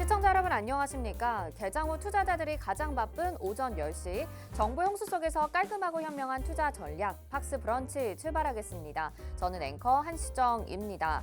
시청자 여러분 안녕하십니까? 개장 후 투자자들이 가장 바쁜 오전 10시 정보 홍수 속에서 깔끔하고 현명한 투자 전략 팍스 브런치 출발하겠습니다. 저는 앵커 한시정입니다.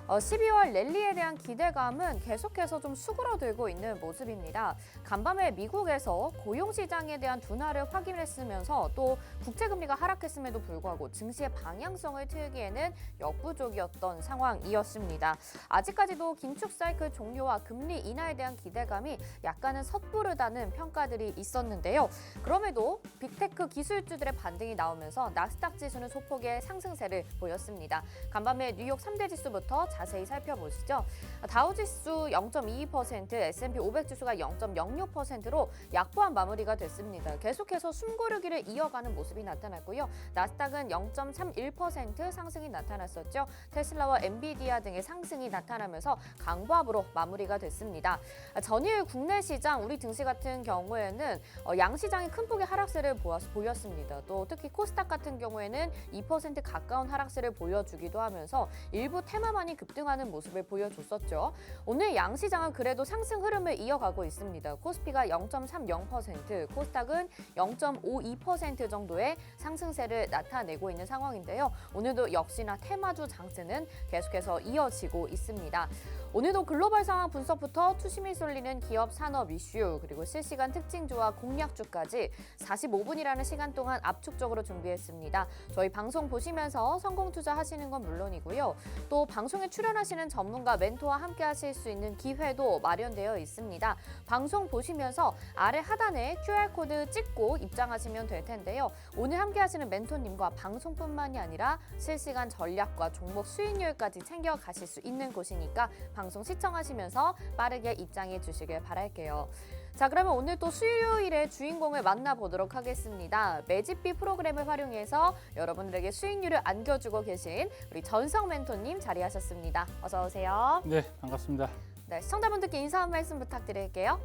12월 랠리에 대한 기대감은 계속해서 좀 수그러들고 있는 모습입니다. 간밤에 미국에서 고용시장에 대한 둔화를 확인했으면서 또 국채금리가 하락했음에도 불구하고 증시의 방향성을 틀기에는 역부족이었던 상황이었습니다. 아직까지도 긴축 사이클 종료와 금리 인하에 대한 기대감이 약간은 섣부르다는 평가들이 있었는데요. 그럼에도 빅테크 기술주들의 반등이 나오면서 나스닥 지수는 소폭의 상승세를 보였습니다. 간밤에 뉴욕 3대 지수부터 자세히 살펴보시죠. 다우지수 0.22%, S&P 500 지수가 0.06%로 약보한 마무리가 됐습니다. 계속해서 숨고르기를 이어가는 모습이 나타났고요. 나스닥은 0.31% 상승이 나타났었죠. 테슬라와 엔비디아 등의 상승이 나타나면서 강보합으로 마무리가 됐습니다. 전일 국내 시장, 우리 증시 같은 경우에는 양시장이 큰 폭의 하락세를 보였습니다. 또 특히 코스닥 같은 경우에는 2% 가까운 하락세를 보여주기도 하면서 일부 테마만이 급등하는 모습을 보여줬었죠. 오늘 양시장은 그래도 상승 흐름을 이어가고 있습니다. 코스피가 0.30%, 코스닥은 0.52% 정도의 상승세를 나타내고 있는 상황인데요. 오늘도 역시나 테마주 장세는 계속해서 이어지고 있습니다. 오늘도 글로벌 상황 분석부터 투심이 쏠리는 기업 산업 이슈, 그리고 실시간 특징주와 공략주까지 45분이라는 시간 동안 압축적으로 준비했습니다. 저희 방송 보시면서 성공 투자하시는 건 물론이고요. 또 방송에 출연하시는 전문가, 멘토와 함께 하실 수 있는 기회도 마련되어 있습니다. 방송 보시면서 아래 하단에 QR코드 찍고 입장하시면 될 텐데요. 오늘 함께 하시는 멘토님과 방송뿐만이 아니라 실시간 전략과 종목 수익률까지 챙겨가실 수 있는 곳이니까 방송 시청하시면서 빠르게 입장해 주시길 바랄게요. 자, 그러면 오늘 또 수요일의 주인공을 만나보도록 하겠습니다. 매집비 프로그램을 활용해서 여러분들에게 수익률을 안겨주고 계신 우리 전성 멘토님 자리하셨습니다. 어서 오세요. 네, 반갑습니다. 네, 시청자분들께 인사 한 말씀 부탁드릴게요.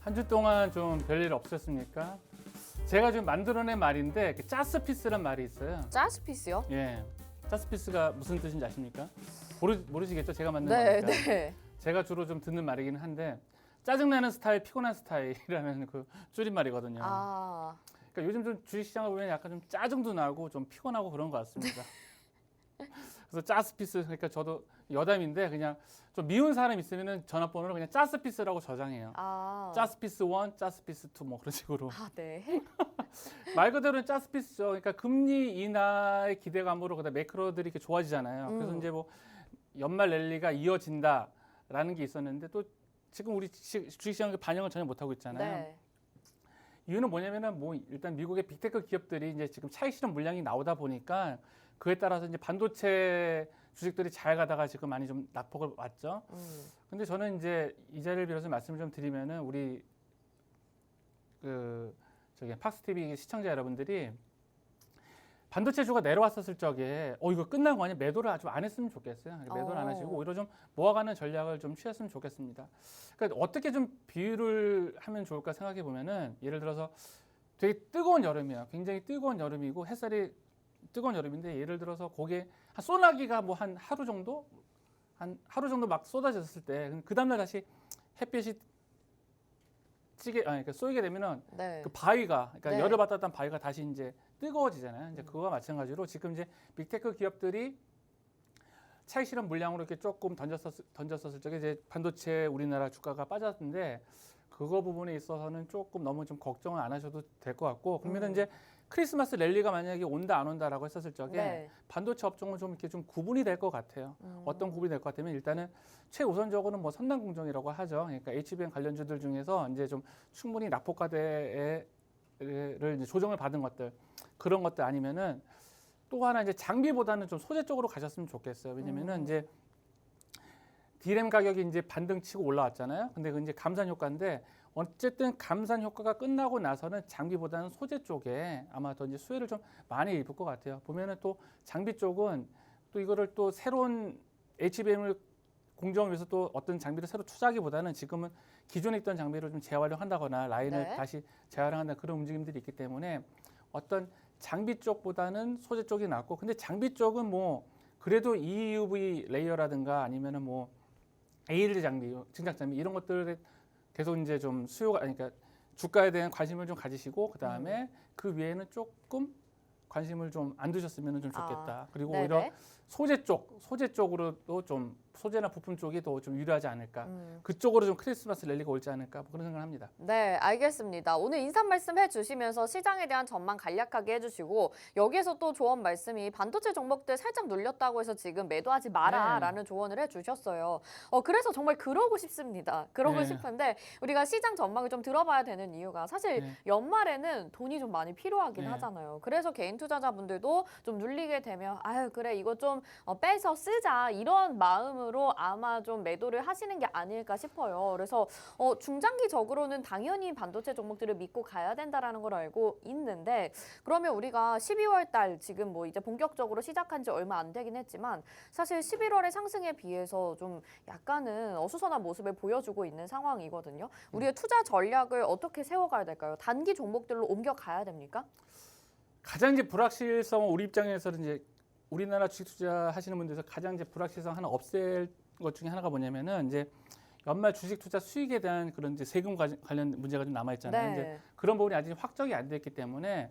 한 주 동안 좀 별일 없었습니까? 제가 지금 만들어낸 말인데 짜스피스란 말이 있어요. 짜스피스요? 예, 짜스피스가 무슨 뜻인지 아십니까? 모르시겠죠? 제가 만든 네, 거니까. 네. 제가 주로 좀 듣는 말이긴 한데 짜증나는 스타일, 피곤한 스타일이라는 그 줄임말이거든요. 아, 그러니까 요즘 좀 주식시장을 보면 약간 좀 짜증도 나고 좀 피곤하고 그런 것 같습니다. 그래서 짜스피스, 그러니까 저도 여담인데 그냥 좀 미운 사람 있으면은 전화번호를 그냥 짜스피스라고 저장해요. 짜스피스 1, 짜스피스 2 뭐 그런 식으로. 네. 말 그대로는 짜스피스죠. 그러니까 금리 인하의 기대감으로 그다음 매크로들이 이렇게 좋아지잖아요. 그래서 이제 뭐 연말 랠리가 이어진다라는 게 있었는데 또 지금 우리 주식시장에 반영을 전혀 못하고 있잖아요. 네. 이유는 뭐냐면은 뭐 일단 미국의 빅테크 기업들이 이제 지금 차익 실현 물량이 나오다 보니까 그에 따라서 이제 반도체 주식들이 잘 가다가 지금 많이 좀 낙폭을 왔죠. 근데 저는 이제 이 자리를 빌어서 말씀을 좀 드리면은 우리 저기 팍스 TV 시청자 여러분들이 반도체주가 내려왔었을 적에 이거 끝난 거 아니야? 매도를 아주 안 했으면 좋겠어요. 매도를 안 하시고 오히려 좀 모아가는 전략을 좀 취했으면 좋겠습니다. 그러니까 어떻게 좀 비유를 하면 좋을까 생각해 보면은 예를 들어서 되게 뜨거운 여름이야. 굉장히 뜨거운 여름이고 햇살이 뜨거운 여름인데 예를 들어서 거기에 한 소나기가 뭐 한 하루 정도 막 쏟아졌을 때 그 다음날 다시 햇빛이 그러니까 쏘이게 되면은 네. 그 바위가, 그러니까 네. 열을 받았던 바위가 다시 이제 뜨거워지잖아요. 이제 그거와 마찬가지로 지금 이제 빅테크 기업들이 차익 실현 물량으로 이렇게 조금 던졌었을 적에 이제 반도체 우리나라 주가가 빠졌는데 그거 부분에 있어서는 조금 너무 좀 걱정을 안 하셔도 될 것 같고 그러면 이제 크리스마스 랠리가 만약에 온다 안 온다라고 했었을 적에 네. 반도체 업종은 좀 이렇게 좀 구분이 될 것 같아요. 어떤 구분이 될 것 같으면 일단은 최우선적으로는 뭐 선단공정이라고 하죠. 그러니까 HBM 관련주들 중에서 이제 좀 충분히 낙폭과대를 이제 조정을 받은 것들 그런 것들 아니면은 또 하나 이제 장비보다는 좀 소재 쪽으로 가셨으면 좋겠어요. 왜냐면은 이제 D램 가격이 이제 반등치고 올라왔잖아요. 근데 그 이제 감산 효과인데 어쨌든 감산 효과가 끝나고 나서는 장비보다는 소재 쪽에 아마 더 이제 수혜를 좀 많이 입을 것 같아요. 보면은 또 장비 쪽은 또 이거를 또 새로운 HBM을 공정을 위해서 또 어떤 장비를 새로 투자하기보다는 지금은 기존에 있던 장비를 좀 재활용한다거나 라인을 네. 다시 재활용한다 그런 움직임들이 있기 때문에 어떤 장비 쪽보다는 소재 쪽이 낫고 근데 장비 쪽은 뭐 그래도 EUV 레이어라든가 아니면은 뭐 ALG 장비, 증장 장비 이런 것들에 계속 이제 좀 수요가 그러니까 주가에 대한 관심을 좀 가지시고 그다음에 그 위에는 조금 관심을 좀 안 두셨으면 좀 좋겠다. 그리고 네네. 오히려 소재 쪽으로도 좀 소재나 부품 쪽이 더 좀 유리하지 않을까. 그쪽으로 좀 크리스마스 랠리가 올지 않을까 뭐 그런 생각을 합니다. 네, 알겠습니다. 오늘 인사 말씀 해주시면서 시장에 대한 전망 간략하게 해주시고 여기에서 또 조언 말씀이 반도체 종목들 살짝 눌렸다고 해서 지금 매도하지 마라라는 조언을 해주셨어요. 그래서 정말 그러고 싶습니다. 그러고 네. 싶은데 우리가 시장 전망을 좀 들어봐야 되는 이유가 사실 네. 연말에는 돈이 좀 많이 필요하긴 네. 하잖아요. 그래서 개인 투자자분들도 좀 눌리게 되면 아유 그래 이거 좀 빼서 쓰자 이런 마음으로 아마 좀 매도를 하시는 게 아닐까 싶어요. 그래서 중장기적으로는 당연히 반도체 종목들을 믿고 가야 된다라는 걸 알고 있는데 그러면 우리가 12월 달 지금 뭐 이제 본격적으로 시작한 지 얼마 안 되긴 했지만 사실 11월의 상승에 비해서 좀 약간은 어수선한 모습을 보여주고 있는 상황이거든요. 우리의 투자 전략을 어떻게 세워가야 될까요? 단기 종목들로 옮겨가야 됩니까? 가장 이제 불확실성은 우리 입장에서는 이제 우리나라 주식 투자하시는 분들에서 가장 이제 불확실성 하나 없앨 것 중에 하나가 뭐냐면은 이제 연말 주식 투자 수익에 대한 그런 이제 세금 관련 문제가 좀 남아 있잖아요. 네. 이제 그런 부분이 아직 확정이 안 됐기 때문에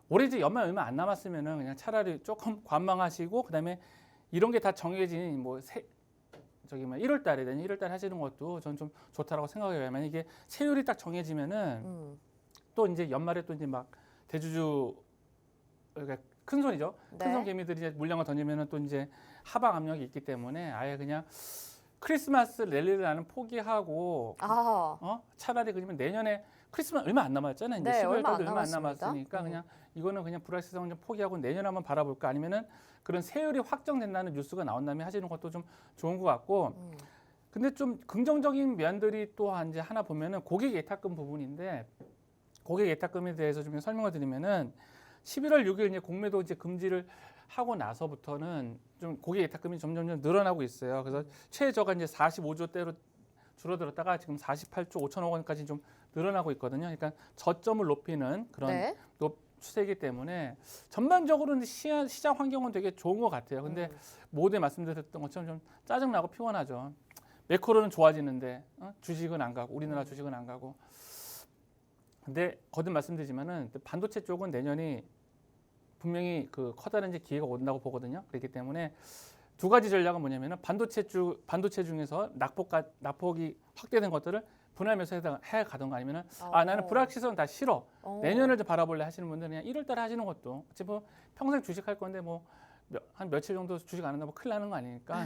올해 이제 연말 얼마 안 남았으면은 그냥 차라리 조금 관망하시고 그다음에 이런 게 다 정해진 뭐 1월 달에 1월 달에 하시는 것도 저는 좀 좋다라고 생각해요. 만약 이게 세율이 딱 정해지면은 또 이제 연말에 또 이제 막 대주주 그러니까 큰 손이죠. 큰 손 네. 개미들이 이제 물량을 던지면은 또 이제 하방 압력이 있기 때문에 아예 그냥 크리스마스 랠리를 나는 포기하고 차라리 그러면 내년에 크리스마스 얼마 안 남았잖아요. 이제 네, 12월 얼마 안 달도 얼마 안 남았습니다. 남았으니까 그냥 이거는 그냥 불확실성을 좀 포기하고 내년에 한번 바라볼까 아니면은 그런 세율이 확정된다는 뉴스가 나온 다음에 하시는 것도 좀 좋은 것 같고 근데 좀 긍정적인 면들이 또 이제 하나 보면은 고객 예탁금 부분인데 고객 예탁금에 대해서 좀 설명을 드리면은 11월 6일 이제 공매도 이제 금지를 하고 나서부터는 좀 고객 예탁금이 점점 늘어나고 있어요. 그래서 최저가 이제 45조 대로 줄어들었다가 지금 48조 5천억 원까지 좀 늘어나고 있거든요. 그러니까 저점을 높이는 그런 네. 추세이기 때문에 전반적으로는 시장 환경은 되게 좋은 것 같아요. 근데 모두에 말씀드렸던 것처럼 좀 짜증나고 피곤하죠. 매크로는 좋아지는데 주식은 안 가고 우리나라 주식은 안 가고. 근데 거듭 말씀드리지만은 반도체 쪽은 내년이 분명히 그 커다란 이제 기회가 온다고 보거든요. 그렇기 때문에 두 가지 전략은 뭐냐면은 반도체 중에서 낙폭이 확대된 것들을 분할매수 해 가던가 아니면은 나는 불확실성 다 싫어. 내년을 좀 바라볼래 하시는 분들은 그냥 1월 달에 하시는 것도 어차피 뭐 평생 주식할 건데 뭐 한 며칠 정도 주식 안 한다고 큰일 나는 거 아니니까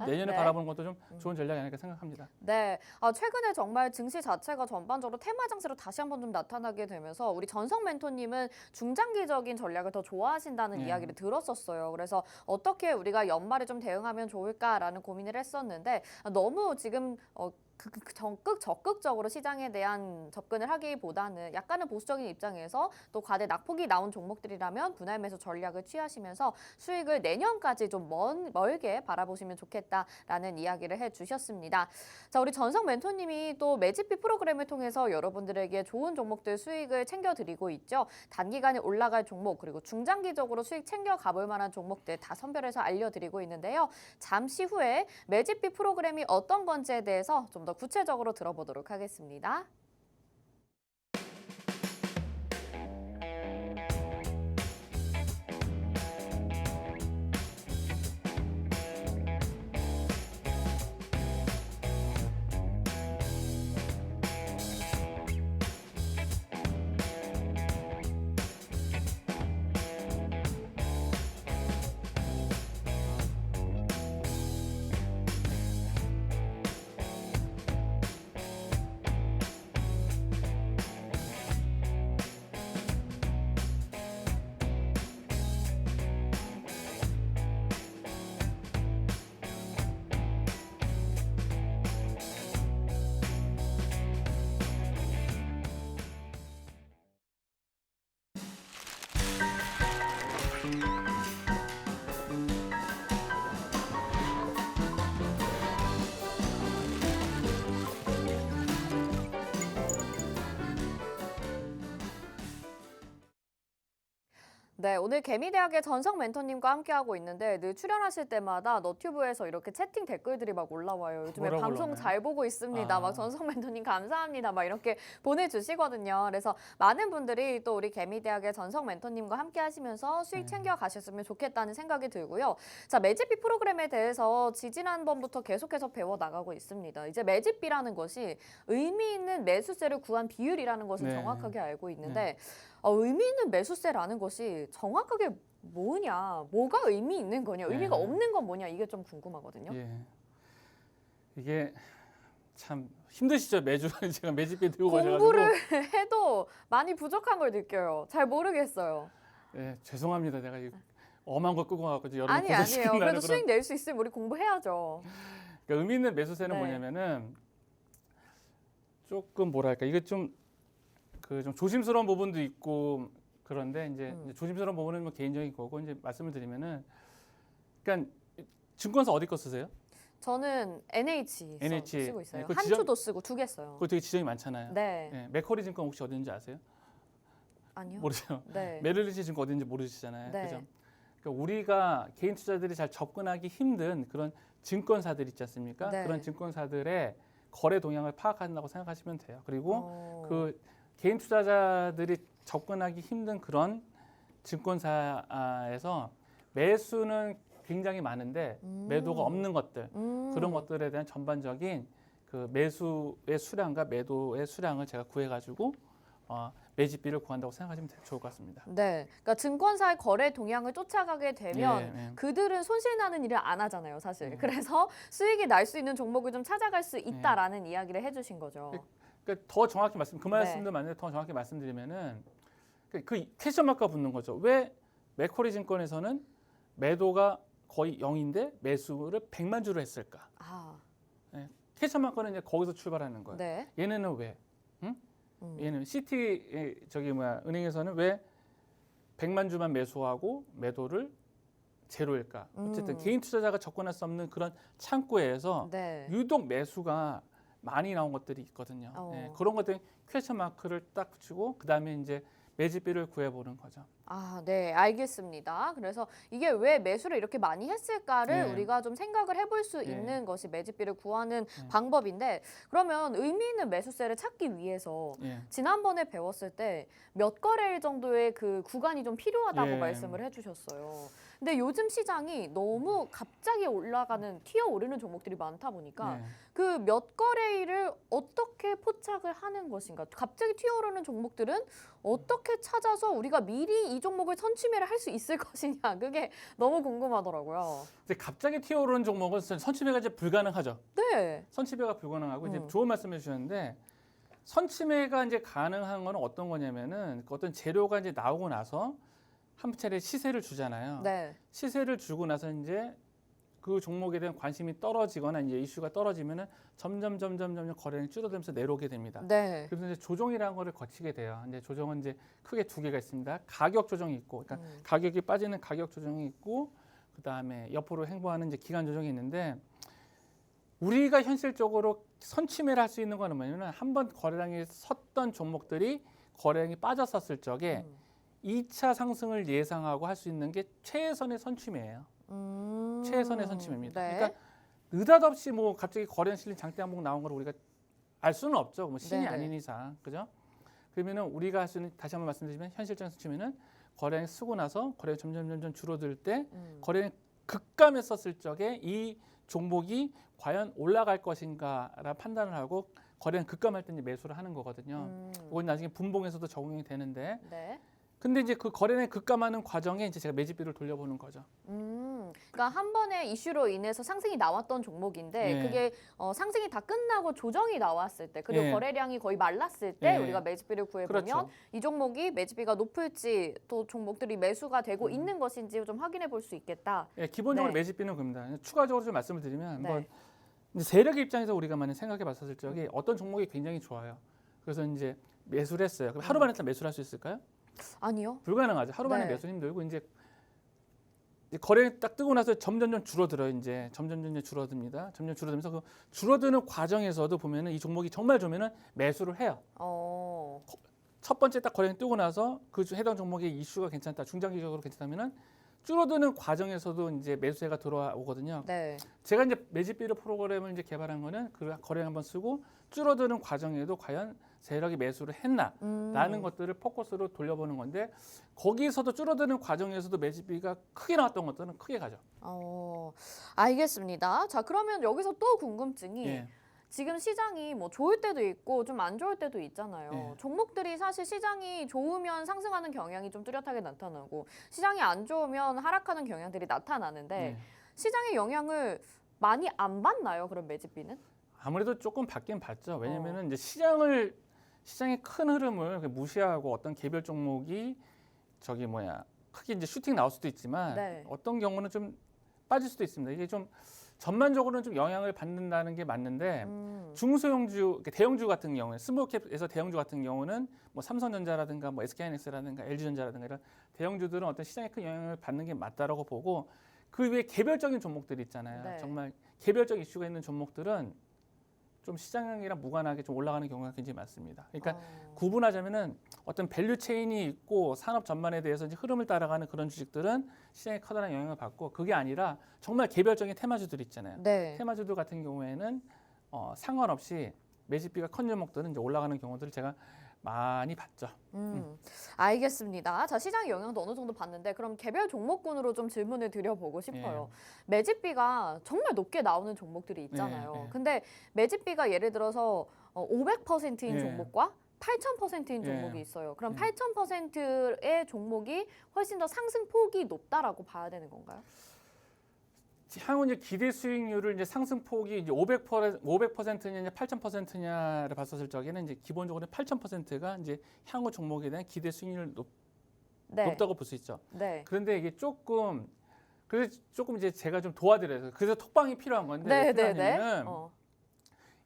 내년에 네. 바라보는 것도 좀 좋은 전략이 아닐까 생각합니다. 네, 최근에 정말 증시 자체가 전반적으로 테마 장세로 다시 한번 좀 나타나게 되면서 우리 전성 멘토님은 중장기적인 전략을 더 좋아하신다는 네. 이야기를 들었었어요. 그래서 어떻게 우리가 연말에 좀 대응하면 좋을까라는 고민을 했었는데 너무 지금 적극적으로 시장에 대한 접근을 하기보다는 약간은 보수적인 입장에서 또 과대 낙폭이 나온 종목들이라면 분할 매수 전략을 취하시면서 수익을 내년까지 좀 멀게 바라보시면 좋겠다라는 이야기를 해주셨습니다. 자, 우리 전성 멘토님이 또 매집비 프로그램을 통해서 여러분들에게 좋은 종목들 수익을 챙겨드리고 있죠. 단기간에 올라갈 종목 그리고 중장기적으로 수익 챙겨 가볼 만한 종목들 다 선별해서 알려드리고 있는데요. 잠시 후에 매집비 프로그램이 어떤 건지에 대해서 좀 더 구체적으로 들어보도록 하겠습니다. 네, 오늘 개미대학의 전성 멘토님과 함께하고 있는데 늘 출연하실 때마다 너튜브에서 이렇게 채팅 댓글들이 막 올라와요. 요즘에 뭐라고 방송 올라오나요? 잘 보고 있습니다. 아. 막 전성 멘토님 감사합니다. 막 이렇게 보내주시거든요. 그래서 많은 분들이 또 우리 개미대학의 전성 멘토님과 함께 하시면서 수익 네. 챙겨 가셨으면 좋겠다는 생각이 들고요. 자, 매집비 프로그램에 대해서 지지난번부터 계속해서 배워 나가고 있습니다. 이제 매집비라는 것이 의미 있는 매수세를 구한 비율이라는 것은 네. 정확하게 알고 있는데 의미 있는 매수세라는 것이 정확하게 뭐냐, 뭐가 의미 있는 거냐, 의미가 네. 없는 건 뭐냐 이게 좀 궁금하거든요. 예. 이게 참 힘드시죠? 매주 제가 매집비 들고 가셔가지고. 공부를 해도 많이 부족한 걸 느껴요. 잘 모르겠어요. 예, 죄송합니다. 내가 이 엄한 거 끄고 와가지고 여러분 아니에요. 고생시키는 그래도 그런. 수익 낼 수 있으면 우리 공부해야죠. 그러니까 의미 있는 매수세는 네. 뭐냐면은 조금 뭐랄까 이게 좀 조심스러운 부분도 있고 그런데 이제 조심스러운 부분은 뭐 개인적인 거고 이제 말씀을 드리면은 그러니까 증권사 어디 거 쓰세요? 저는 NH 쓰고 있어요. 네, 그 한투도 쓰고 2개 써요. 그거 되게 지정이 많잖아요. 네. 예, 맥커리 증권 혹시 어딘지 아세요? 아니요. 모르죠. 네. 메릴린치 증권 어딘지 모르시잖아요. 네. 그죠? 그러니까 우리가 개인 투자들이 잘 접근하기 힘든 그런 증권사들 있지 않습니까? 네. 그런 증권사들의 거래 동향을 파악한다고 생각하시면 돼요. 그리고 그 개인 투자자들이 접근하기 힘든 그런 증권사에서 매수는 굉장히 많은데 매도가 없는 것들 그런 것들에 대한 전반적인 그 매수의 수량과 매도의 수량을 제가 구해가지고 매집비를 구한다고 생각하시면 좋을 것 같습니다. 네, 그러니까 증권사의 거래 동향을 쫓아가게 되면 예. 그들은 손실 나는 일을 안 하잖아요, 사실. 네. 그래서 수익이 날 수 있는 종목을 좀 찾아갈 수 있다라는 이야기를 해주신 거죠. 그러니까 더 정확히 그 네. 말씀도 맞는데 더 정확히 말씀드리면은 그 퀘스천 마크가 붙는 거죠. 왜 맥쿼리 증권에서는 매도가 거의 0인데 매수를 100만 주로 했을까? 아, 퀘스천 마크는 이제 거기서 출발하는 거예요. 네. 얘네는 왜? 얘는 시티 은행에서는 왜 100만 주만 매수하고 매도를 제로일까? 어쨌든 개인 투자자가 접근할 수 없는 그런 창구에서 네. 유독 매수가 많이 나온 것들이 있거든요. 예, 그런 것들 퀘스천 마크를 딱 붙이고 그 다음에 이제 매집비를 구해보는 거죠. 아, 네, 알겠습니다. 그래서 이게 왜 매수를 이렇게 많이 했을까를 네. 우리가 좀 생각을 해볼 수 네. 있는 것이 매집비를 구하는 방법인데 그러면 의미 있는 매수세를 찾기 위해서 예. 지난번에 배웠을 때 몇 거래일 정도의 그 구간이 좀 필요하다고 예. 말씀을 해주셨어요. 근데 요즘 시장이 너무 갑자기 올라가는 튀어오르는 종목들이 많다 보니까 네. 그 몇 거래일을 어떻게 포착을 하는 것인가? 갑자기 튀어오르는 종목들은 어떻게 찾아서 우리가 미리 이 종목을 선취매를 할 수 있을 것이냐? 그게 너무 궁금하더라고요. 근데 갑자기 튀어오르는 종목은 선취매가 이제 불가능하죠. 네. 선취매가 불가능하고 이제 좋은 말씀해 주셨는데 선취매가 이제 가능한 거는 어떤 거냐면은 그 어떤 재료가 이제 나오고 나서 한 차례 시세를 주잖아요. 네. 시세를 주고 나서 이제 그 종목에 대한 관심이 떨어지거나 이제 이슈가 떨어지면은 점점 거래량이 줄어들면서 내려오게 됩니다. 네. 그래서 이제 조정이라는 거를 거치게 돼요. 이제 조정은 이제 크게 2개가 있습니다. 가격 조정이 있고, 그러니까 가격이 빠지는 가격 조정이 있고, 그 다음에 옆으로 행보하는 이제 기간 조정이 있는데, 우리가 현실적으로 선취매를 할 수 있는 거는 뭐냐면 한번 거래량이 섰던 종목들이 거래량이 빠졌었을 적에 2차 상승을 예상하고 할 수 있는 게 최선의 선취매예요. 최선의 선취매입니다. 네. 그러니까 느닷없이 뭐 갑자기 거래량 실린 장대 항목 나온 걸 우리가 알 수는 없죠. 뭐 신이 네네. 아닌 이상, 그죠? 그러면은 우리가 할 수 있는 다시 한번 말씀드리면 현실적인 선취매는 거래량이 쓰고 나서 거래량이 점점 줄어들 때 거래량이 급감했었을 적에 이 종목이 과연 올라갈 것인가라 판단을 하고 거래량 급감할 때 이제 매수를 하는 거거든요. 그건 나중에 분봉에서도 적용이 되는데, 네. 근데 이제 그 거래량 급감하는 과정에 이제 제가 매집비를 돌려보는 거죠. 그러니까 한 번의 이슈로 인해서 상승이 나왔던 종목인데 예. 그게 상승이 다 끝나고 조정이 나왔을 때 그리고 예. 거래량이 거의 말랐을 때 예. 우리가 매집비를 구해보면 그렇죠. 이 종목이 매집비가 높을지 또 종목들이 매수가 되고 있는 것인지 좀 확인해 볼 수 있겠다. 예, 기본적으로 네. 매집비는 그겁니다. 추가적으로 좀 말씀을 드리면 네. 한번 이제 세력의 입장에서 우리가 만약 생각해 봤었을 적에 어떤 종목이 굉장히 좋아요. 그래서 이제 매수를 했어요. 그럼 하루 만에 다 매수를 할 수 있을까요? 아니요. 불가능하죠. 하루 만에 네. 매수는 힘들고 이제 거래 딱 뜨고 나서 점점 줄어들어요. 이제 점점 줄어듭니다. 점점 줄어들면서 그 줄어드는 과정에서도 보면은 이 종목이 정말 좋으면은 매수를 해요. 첫 번째 딱 거래량이 뜨고 나서 그 해당 종목의 이슈가 괜찮다, 중장기적으로 괜찮다면은 줄어드는 과정에서도 이제 매수세가 들어오거든요. 네. 제가 이제 매집비료 프로그램을 이제 개발한 거는 그 거래량 한번 쓰고 줄어드는 과정에도 과연 세력이 매수를 했나라는 것들을 포커스로 돌려보는 건데 거기서도 줄어드는 과정에서도 매집비가 크게 나왔던 것들은 크게 가죠. 알겠습니다. 자, 그러면 여기서 또 궁금증이 예. 지금 시장이 뭐 좋을 때도 있고 좀 안 좋을 때도 있잖아요. 예. 종목들이 사실 시장이 좋으면 상승하는 경향이 좀 뚜렷하게 나타나고 시장이 안 좋으면 하락하는 경향들이 나타나는데 예. 시장의 영향을 많이 안 받나요? 그럼 매집비는? 아무래도 조금 받긴 받죠. 왜냐면은 이제 시장의 큰 흐름을 무시하고 어떤 개별 종목이 크게 이제 슈팅 나올 수도 있지만 네. 어떤 경우는 좀 빠질 수도 있습니다. 이게 좀 전반적으로는 좀 영향을 받는다는 게 맞는데 중소형주, 대형주 같은 경우에 스몰캡에서 대형주 같은 경우는 뭐 삼성전자라든가 뭐 SK하이닉스라든가 LG전자라든가 이런 대형주들은 어떤 시장에 큰 영향을 받는 게 맞다라고 보고 그 외에 개별적인 종목들 있잖아요. 네. 정말 개별적 이슈가 있는 종목들은 좀 시장이랑 무관하게 좀 올라가는 경우가 굉장히 많습니다. 그러니까 구분하자면은 어떤 밸류 체인이 있고 산업 전반에 대해서 이제 흐름을 따라가는 그런 주식들은 시장에 커다란 영향을 받고 그게 아니라 정말 개별적인 테마주들 있잖아요. 네. 테마주들 같은 경우에는 상관없이 매집비가 큰 종목들은 이제 올라가는 경우들을 제가 많이 봤죠. 알겠습니다. 자, 시장의 영향도 어느 정도 봤는데 그럼 개별 종목군으로 좀 질문을 드려보고 싶어요. 매집비가 정말 높게 나오는 종목들이 있잖아요. 예. 근데 매집비가 예를 들어서 500%인 예. 종목과 8,000%인 종목이 예. 있어요. 그럼 예. 8,000%의 종목이 훨씬 더 상승폭이 높다라고 봐야 되는 건가요? 향후 이제 기대 수익률을 이제 상승폭이 이제 500%냐 8,000%냐를 봤었을 적에는 이제 기본적으로 8,000%가 이제 향후 종목에 대한 기대 수익률 네. 높다고 볼 수 있죠. 네. 그런데 이게 그래서 조금 이제 제가 좀 도와드려요. 그래서 톡방이 필요한 건데 왜 필요하냐면은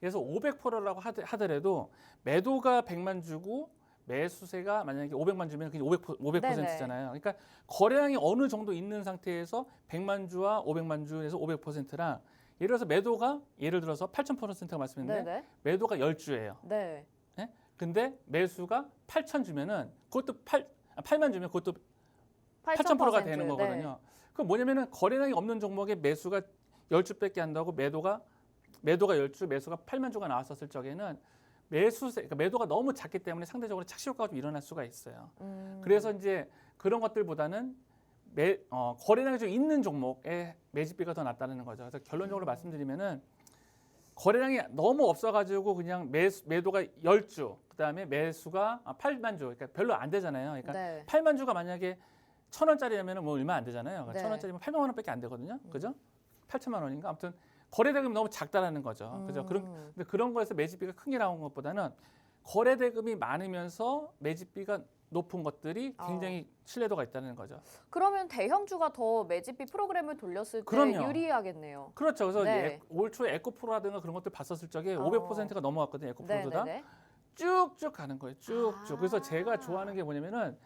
그래서 500%라고 하더라도 매도가 100만 주고 매수세가 만약에 500만 주면 그게 500%잖아요. 그러니까 거래량이 어느 정도 있는 상태에서 100만 주와 500만 주에서 500%랑 예를 들어서 8,000%가 말씀했는데 네네. 매도가 10주예요. 네. 근데 매수가 8,000 주면은 그것도 8만 주면 그것도 8,000%가 되는 네. 거거든요. 그럼 뭐냐면은 거래량이 없는 종목에 매수가 10주밖에 한다고 매도가 10주, 매수가 8만 주가 나왔었을 적에는 그러니까 매도가 너무 작기 때문에 상대적으로 착시 효과가 좀 일어날 수가 있어요. 그래서 이제 그런 것들보다는 거래량이 좀 있는 종목에 매집비가 더 낫다는 거죠. 그래서 결론적으로 말씀드리면은 거래량이 너무 없어가지고 그냥 매도가 10주, 그다음에 매수가 8만 주, 그러니까 별로 안 되잖아요. 그러니까 네. 8만 주가 만약에 1,000원짜리라면 뭐 얼마 안 되잖아요. 그러니까 네. 1,000원짜리면 8만 원밖에 안 되거든요. 그죠? 8천만 원인가? 아무튼 거래대금이 너무 작다라는 거죠. 그죠? 근데 그런 거에서 매집비가 큰 게 나온 것보다는 거래대금이 많으면서 매집비가 높은 것들이 굉장히 신뢰도가 있다는 거죠. 그러면 대형주가 더 매집비 프로그램을 돌렸을 때 그럼요. 유리하겠네요. 그렇죠. 그래서 네. 올 초에 에코프로라든가 그런 것들 봤었을 적에 500%가 넘어갔거든요. 에코프로보다. 네네네. 쭉쭉 가는 거예요. 쭉쭉. 그래서 제가 좋아하는 게 뭐냐면은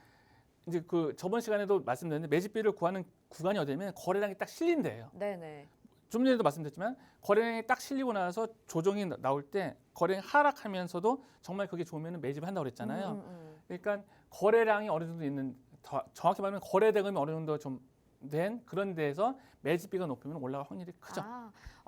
이제 그 저번 시간에도 말씀드렸는데 매집비를 구하는 구간이 어디냐면 거래량이 딱 실린 데예요. 네네. 좀 전에도 말씀드렸지만 거래량이 딱 실리고 나서 조정이 나올 때 거래량이 하락하면서도 정말 그게 좋으면 매집을 한다고 그랬잖아요. 그러니까 거래량이 어느 정도 있는 정확히 말하면 거래 대금이 어느 정도 좀 된 그런 데에서 매집비가 높으면 올라갈 확률이 크죠.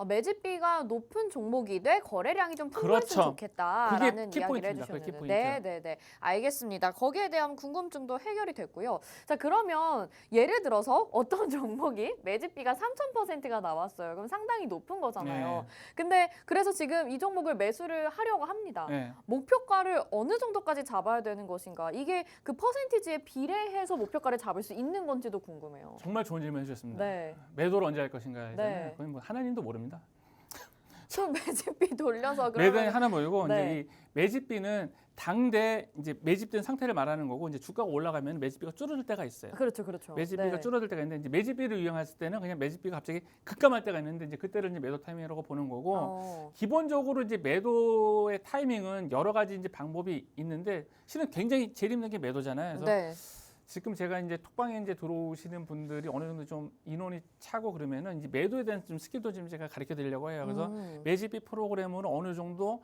매집비가 높은 종목이되 거래량이 좀 풍부했으면 그렇죠. 좋겠다라는 그게 이야기를 키포인트입니다. 그게 해주셨는데, 키포인트. 네네네, 알겠습니다. 거기에 대한 궁금증도 해결이 됐고요. 자, 그러면 예를 들어서 어떤 종목이 매집비가 3,000%가 나왔어요. 그럼 상당히 높은 거잖아요. 네. 근데 그래서 지금 이 종목을 매수를 하려고 합니다. 네. 목표가를 어느 정도까지 잡아야 되는 것인가? 이게 그 퍼센티지에 비례해서 목표가를 잡을 수 있는 건지도 궁금해요. 정말 좋은 질문 해주셨습니다. 네. 매도를 언제 할 것인가. 네. 그건 뭐 하나님도 모릅니다. 또 매집비 돌려서 매도는 그러면 하나 모이고 네. 이제 이 매집비는 당대 이제 매집된 상태를 말하는 거고 이제 주가가 올라가면 매집비가 줄어들 때가 있어요. 그렇죠. 매집비가 네. 줄어들 때가 있는데 이제 매집비를 이용했을 때는 그냥 매집비가 갑자기 급감할 때가 있는데 이제 그때를 이제 매도 타이밍이라고 보는 거고 기본적으로 이제 매도의 타이밍은 여러 가지 이제 방법이 있는데 실은 굉장히 제일 힘든 게 매도잖아요. 그래서 네. 지금 제가 이제 톡방에 이제 들어오시는 분들이 어느 정도 좀 인원이 차고 그러면은 이제 매도에 대한 좀 스킬도 좀 제가 가르쳐 드리려고 해요. 그래서 매집비 프로그램으로 어느 정도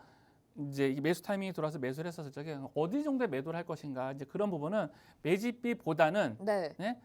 이제 이 매수 타이밍이 들어와서 매수를 했었을 적에 어디 정도의 매도를 할 것인가 이제 그런 부분은 매집비보다는 네. 네?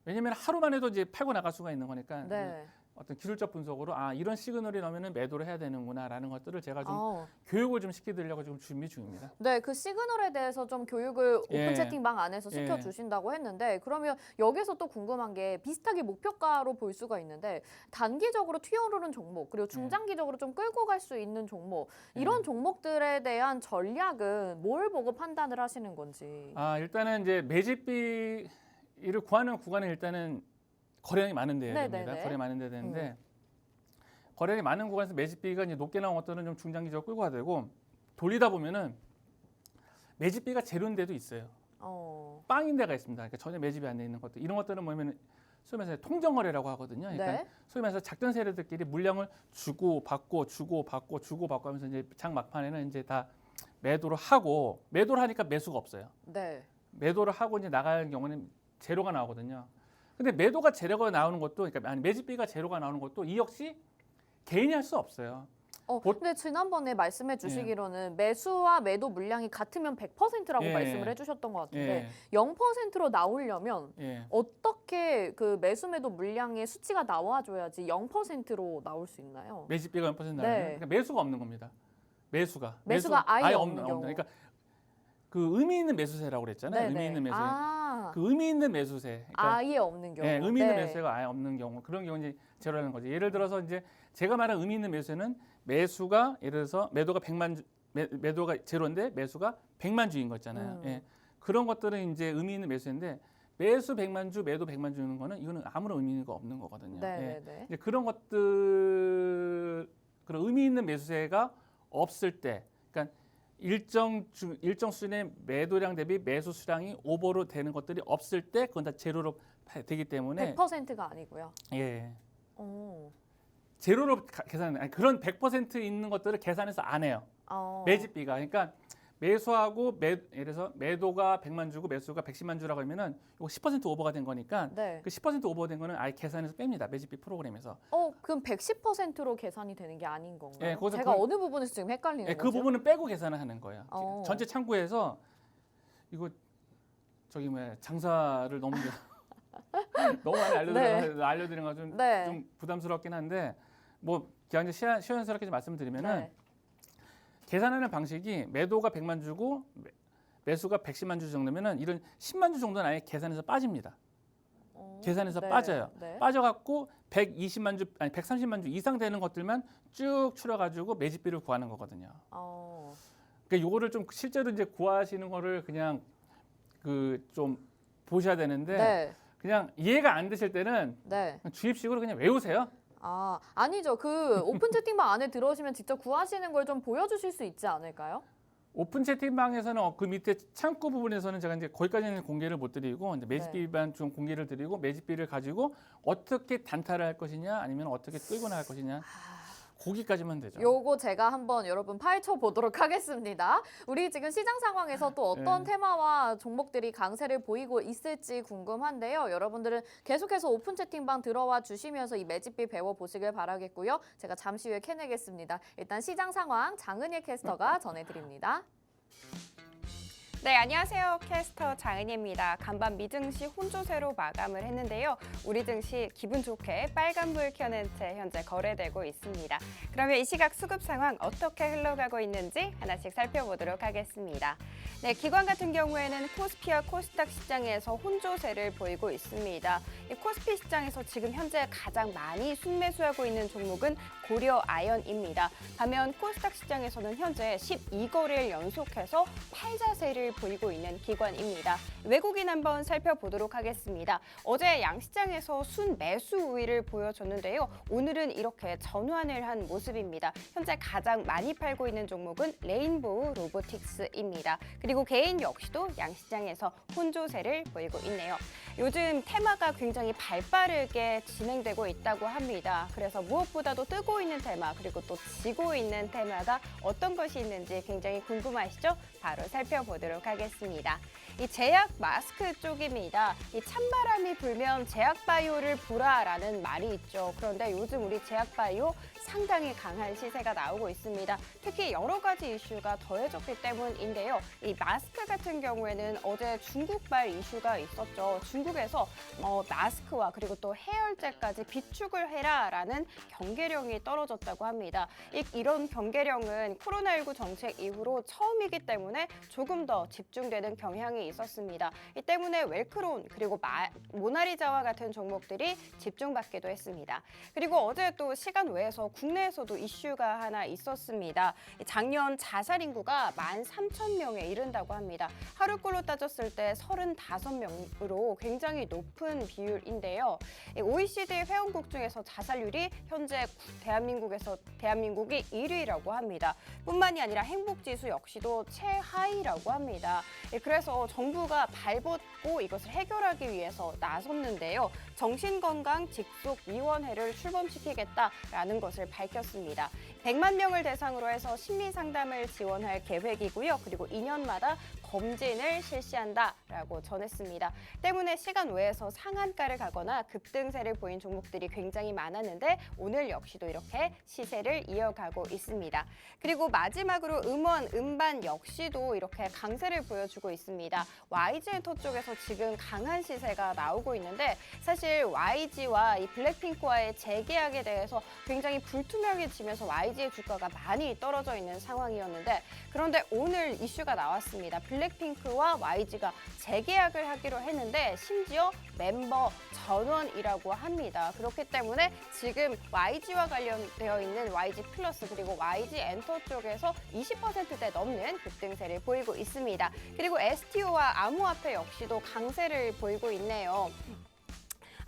왜냐하면 하루만 해도 이제 팔고 나갈 수가 있는 거니까 네. 어떤 기술적 분석으로 이런 시그널이 나오면은 매도를 해야 되는구나라는 것들을 제가 좀 어. 교육을 좀 시켜드리려고 지금 준비 중입니다. 네, 그 시그널에 대해서 좀 교육을 오픈 예. 채팅방 안에서 시켜주신다고 했는데 그러면 여기서 또 궁금한 게 비슷하게 목표가로 볼 수가 있는데 단기적으로 튀어오르는 종목 그리고 중장기적으로 좀 끌고 갈 수 있는 종목 이런 종목들에 대한 전략은 뭘 보고 판단을 하시는 건지. 일단은 이제 매집비를 구하는 구간은 일단은 거래량이 많은 데야 됩니다. 네네네. 거래 많은 데 되는데 거래량이 많은 구간에서 매집비가 이제 높게 나온 것들은 좀 중장기적으로 끌고 가야 되고 돌리다 보면은 매집비가 제로인 데도 있어요. 빵인 데가 있습니다. 그러니까 전혀 매집이 안 돼 있는 것들. 이런 것들은 뭐냐면 소위 말해서 통정거래라고 하거든요. 그러니까 네. 소위 말해서 작전 세력들끼리 물량을 주고 받고 하면서 이제 장 막판에는 이제 다 매도를 하니까 매수가 없어요. 네. 매도를 하고 이제 나가는 경우는 제로가 나오거든요. 근데 매도가 제로가 나오는 것도 그러니까 매집비가 제로가 나오는 것도 이 역시 개인이 할 수 없어요. 근데 지난번에 말씀해 주시기로는 매수와 매도 물량이 같으면 100%라고 예. 말씀을 해주셨던 것 같은데 예. 0%로 나오려면 예. 어떻게 그 매수 매도 물량의 수치가 나와줘야지 0%로 나올 수 있나요? 매집비가 0% 나오면 네. 그러니까 매수가 없는 겁니다. 매수가 아예 없는 경우. 그러니까 그 의미 있는 매수세라고 그랬잖아요. 네네. 의미 있는 매수세. 아, 그 의미 있는 매수세. 그러니까 아예 없는 경우. 예, 의미 있는 네. 매수세가 아예 없는 경우 그런 경우 이제 제로라는 거죠. 예를 들어서 이제 제가 말한 의미 있는 매수세는 매수가 예를 들어서 매도가 100만 주 매도가 제로인데 매수가 100만 주인 거 있잖아요. 예. 그런 것들은 이제 의미 있는 매수인데 매수 100만 주, 매도 100만 주는 거는 이거는 아무런 의미가 없는 거거든요. 네, 예. 네. 이제 그런 것들 그런 의미 있는 매수세가 없을 때, 그러니까 일정 수준의 매도량 대비 매수 수량이 오버로 되는 것들이 없을 때 그건 다 제로로 되기 때문에 100%가 아니고요. 예. 오. 제로로 계산하는 그런 100% 있는 것들을 계산해서 안 해요. 매집비가. 그러니까 매수하고 예를 들어서 매도가 100만 주고 매수가 110만 주라고 하면은 이거 10% 오버가 된 거니까 네. 그 10% 오버된 거는 아예 계산해서 뺍니다. 매집비 프로그램에서. 그럼 110%로 계산이 되는 게 아닌 건가요? 예, 거기서 제가 어느 부분에서 지금 헷갈리는 예, 거죠? 그 부분은 빼고 계산을 하는 거예요. 어. 전체 창구에서 이거 장사를 너무 너무 많이 알려드리는 거 좀 네. 좀 부담스럽긴 한데 뭐 그냥 시원스럽게 좀 말씀드리면은 네. 계산하는 방식이 매도가 100만 주고 매수가 110만 주 정도면은 이런 10만 주 정도는 아예 계산해서 빠집니다. 계산해서 네. 빠져요. 네. 빠져갖고 120만 주 아니 130만 주 이상 되는 것들만 쭉 추려가지고 매집비를 구하는 거거든요. 그러니까 요거를 좀 실제로 이제 구하시는 거를 그냥 그 좀 보셔야 되는데 네. 그냥 이해가 안 되실 때는 네. 주입식으로 그냥 외우세요. 아니죠. 그 오픈 채팅방 안에 들어오시면 직접 구하시는 걸 좀 보여주실 수 있지 않을까요? 오픈 채팅방에서는 그 밑에 창구 부분에서는 제가 이제 거기까지는 공개를 못 드리고 이제 매집비만 좀 공개를 드리고 매집비를 가지고 어떻게 단타를 할 것이냐 아니면 어떻게 끌고 나갈 것이냐 거기까지만 되죠. 요거 제가 한번 여러분 파헤쳐 보도록 하겠습니다. 우리 지금 시장 상황에서 또 어떤 테마와 종목들이 강세를 보이고 있을지 궁금한데요. 여러분들은 계속해서 오픈 채팅방 들어와 주시면서 이 매집비 배워보시길 바라겠고요. 제가 잠시 후에 캐내겠습니다. 일단 시장 상황 장은희 캐스터가 전해드립니다. 네, 안녕하세요. 캐스터 장은희입니다. 간밤 미증시 혼조세로 마감을 했는데요. 우리 증시 기분 좋게 빨간불 켜는 채 현재 거래되고 있습니다. 그러면 이 시각 수급 상황 어떻게 흘러가고 있는지 하나씩 살펴보도록 하겠습니다. 네, 기관 같은 경우에는 코스피와 코스닥 시장에서 혼조세를 보이고 있습니다. 이 코스피 시장에서 지금 현재 가장 많이 순매수하고 있는 종목은 고려 아연입니다. 반면 코스닥 시장에서는 현재 12거래일 연속해서 팔자세를 보이고 있는 기관입니다. 외국인 한번 살펴보도록 하겠습니다. 어제 양시장에서 순매수 우위를 보여줬는데요. 오늘은 이렇게 전환을 한 모습입니다. 현재 가장 많이 팔고 있는 종목은 레인보우 로보틱스입니다. 그리고 개인 역시도 양시장에서 혼조세를 보이고 있네요. 요즘 테마가 굉장히 발빠르게 진행되고 있다고 합니다. 그래서 무엇보다도 뜨고 쓰고 있는 테마 그리고 또 지고 있는 테마가 어떤 것이 있는지 굉장히 궁금하시죠? 바로 살펴보도록 하겠습니다. 이 제약 마스크 쪽입니다. 이 찬바람이 불면 제약바이오를 보라라는 말이 있죠. 그런데 요즘 우리 제약바이오 상당히 강한 시세가 나오고 있습니다. 특히 여러 가지 이슈가 더해졌기 때문인데요. 이 마스크 같은 경우에는 어제 중국발 이슈가 있었죠. 중국에서 마스크와 그리고 또 해열제까지 비축을 해라라는 경계령이 떨어졌다고 합니다. 이런 경계령은 코로나19 정책 이후로 처음이기 때문에 조금 더 집중되는 경향이 있었습니다. 이 때문에 웰크론 그리고 모나리자와 같은 종목들이 집중받기도 했습니다. 그리고 어제 또 시간 외에서 국내에서도 이슈가 하나 있었습니다. 작년 자살 인구가 13,000명에 이른다고 합니다. 하루꼴로 따졌을 때 35명으로 굉장히 높은 비율인데요. OECD 회원국 중에서 자살률이 현재 대한민국이 1위라고 합니다. 뿐만이 아니라 행복지수 역시도 최하위라고 합니다. 그래서 정부가 발벗고 이것을 해결하기 위해서 나섰는데요. 정신건강직속위원회를 출범시키겠다라는 것을 밝혔습니다. 100만 명을 대상으로 해서 심리 상담을 지원할 계획이고요. 그리고 2년마다 검진을 실시한다라고 전했습니다. 때문에 시간 외에서 상한가를 가거나 급등세를 보인 종목들이 굉장히 많았는데 오늘 역시도 이렇게 시세를 이어가고 있습니다. 그리고 마지막으로 음원, 음반 역시도 이렇게 강세를 보여주고 있습니다. YG엔터 쪽에서 지금 강한 시세가 나오고 있는데 사실 YG와 이 블랙핑크와의 재계약에 대해서 굉장히 불투명해지면서 YG의 주가가 많이 떨어져 있는 상황이었는데 그런데 오늘 이슈가 나왔습니다. 블랙핑크와 YG가 재계약을 하기로 했는데 심지어 멤버 전원이라고 합니다. 그렇기 때문에 지금 YG와 관련되어 있는 YG 플러스 그리고 YG 엔터 쪽에서 20%대 넘는 급등세를 보이고 있습니다. 그리고 STO와 암호화폐 역시도 강세를 보이고 있네요.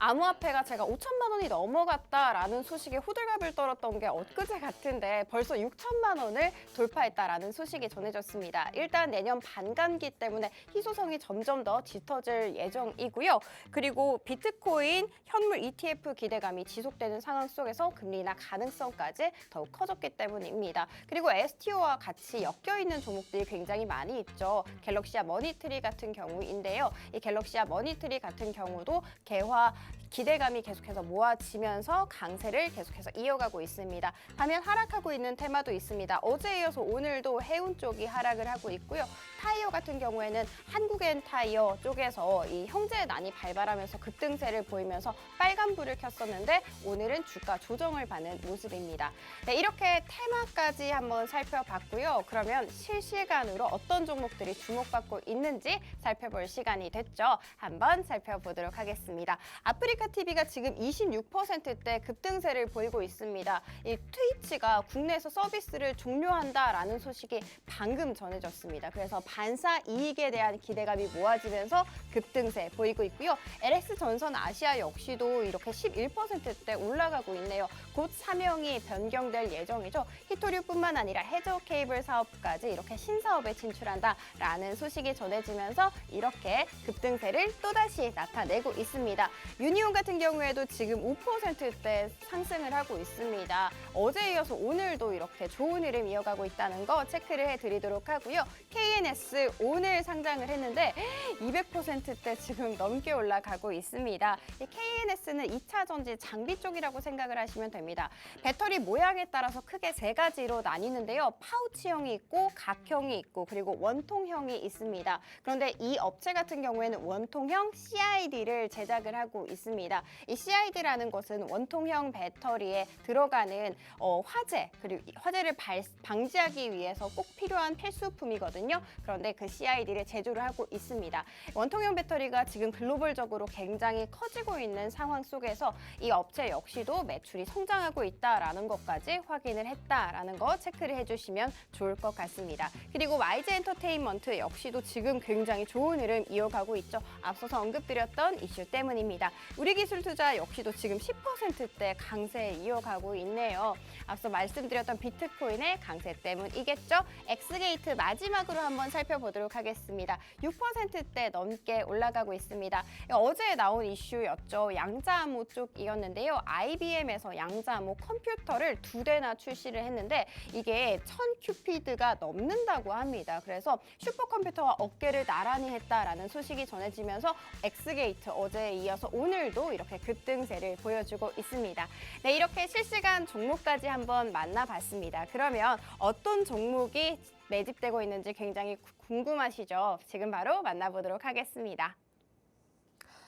암호화폐가 제가 5천만 원이 넘어갔다라는 소식에 호들갑을 떨었던 게 엊그제 같은데 벌써 6천만 원을 돌파했다라는 소식이 전해졌습니다. 일단 내년 반감기 때문에 희소성이 점점 더 짙어질 예정이고요. 그리고 비트코인 현물 ETF 기대감이 지속되는 상황 속에서 금리 인하 가능성까지 더욱 커졌기 때문입니다. 그리고 STO와 같이 엮여있는 종목들이 굉장히 많이 있죠. 갤럭시아 머니트리 같은 경우인데요. 이 갤럭시아 머니트리 같은 경우도 개화 기대감이 계속해서 모아지면서 강세를 계속해서 이어가고 있습니다. 반면 하락하고 있는 테마도 있습니다. 어제에 이어서 오늘도 해운 쪽이 하락을 하고 있고요. 타이어 같은 경우에는 한국엔 타이어 쪽에서 이 형제난이 발발하면서 급등세를 보이면서 빨간불을 켰었는데 오늘은 주가 조정을 받는 모습입니다. 네, 이렇게 테마까지 한번 살펴봤고요. 그러면 실시간으로 어떤 종목들이 주목받고 있는지 살펴볼 시간이 됐죠. 한번 살펴보도록 하겠습니다. 아프리카 TV가 지금 26%대 급등세를 보이고 있습니다. 이 트위치가 국내에서 서비스를 종료한다라는 소식이 방금 전해졌습니다. 그래서 반사 이익에 대한 기대감이 모아지면서 급등세 보이고 있고요. LS전선 아시아 역시도 이렇게 11%대 올라가고 있네요. 곧 사명이 변경될 예정이죠. 히토류뿐만 아니라 해저 케이블 사업까지 이렇게 신사업에 진출한다라는 소식이 전해지면서 이렇게 급등세를 또다시 나타내고 있습니다. 유니온 같은 경우에도 지금 5%대 상승을 하고 있습니다. 어제에 이어서 오늘도 이렇게 좋은 흐름 이어가고 있다는 거 체크를 해드리도록 하고요. KNS 오늘 상장을 했는데 200%대 지금 넘게 올라가고 있습니다. 이 KNS는 2차 전지 장비 쪽이라고 생각을 하시면 됩니다. 배터리 모양에 따라서 크게 세 가지로 나뉘는데요. 파우치형이 있고 각형이 있고 그리고 원통형이 있습니다. 그런데 이 업체 같은 경우에는 원통형 CID를 제작을 하고 있습니다. 이 CID라는 것은 원통형 배터리에 들어가는 화재 그리고 화재를 방지하기 위해서 꼭 필요한 필수품이거든요. 그런데 그 CID를 제조를 하고 있습니다. 원통형 배터리가 지금 글로벌적으로 굉장히 커지고 있는 상황 속에서 이 업체 역시도 매출이 성장하고 있다라는 것까지 확인을 했다라는 거 체크를 해주시면 좋을 것 같습니다. 그리고 YG 엔터테인먼트 역시도 지금 굉장히 좋은 흐름 이어가고 있죠. 앞서서 언급드렸던 이슈 때문입니다. 우리기술투자 역시도 지금 10%대 강세 이어가고 있네요. 앞서 말씀드렸던 비트코인의 강세 때문이겠죠? 엑스게이트 마지막으로 한번 살펴보도록 하겠습니다. 6%대 넘게 올라가고 있습니다. 어제 나온 이슈였죠. 양자암호 쪽이었는데요. IBM에서 양자암호 컴퓨터를 2대나 출시를 했는데 이게 1000큐피드가 넘는다고 합니다. 그래서 슈퍼컴퓨터와 어깨를 나란히 했다라는 소식이 전해지면서 엑스게이트 어제에 이어서 오늘도 이렇게 급등세를 보여주고 있습니다. 네, 이렇게 실시간 종목까지 한번 만나봤습니다. 그러면 어떤 종목이 매집되고 있는지 굉장히 궁금하시죠? 지금 바로 만나보도록 하겠습니다.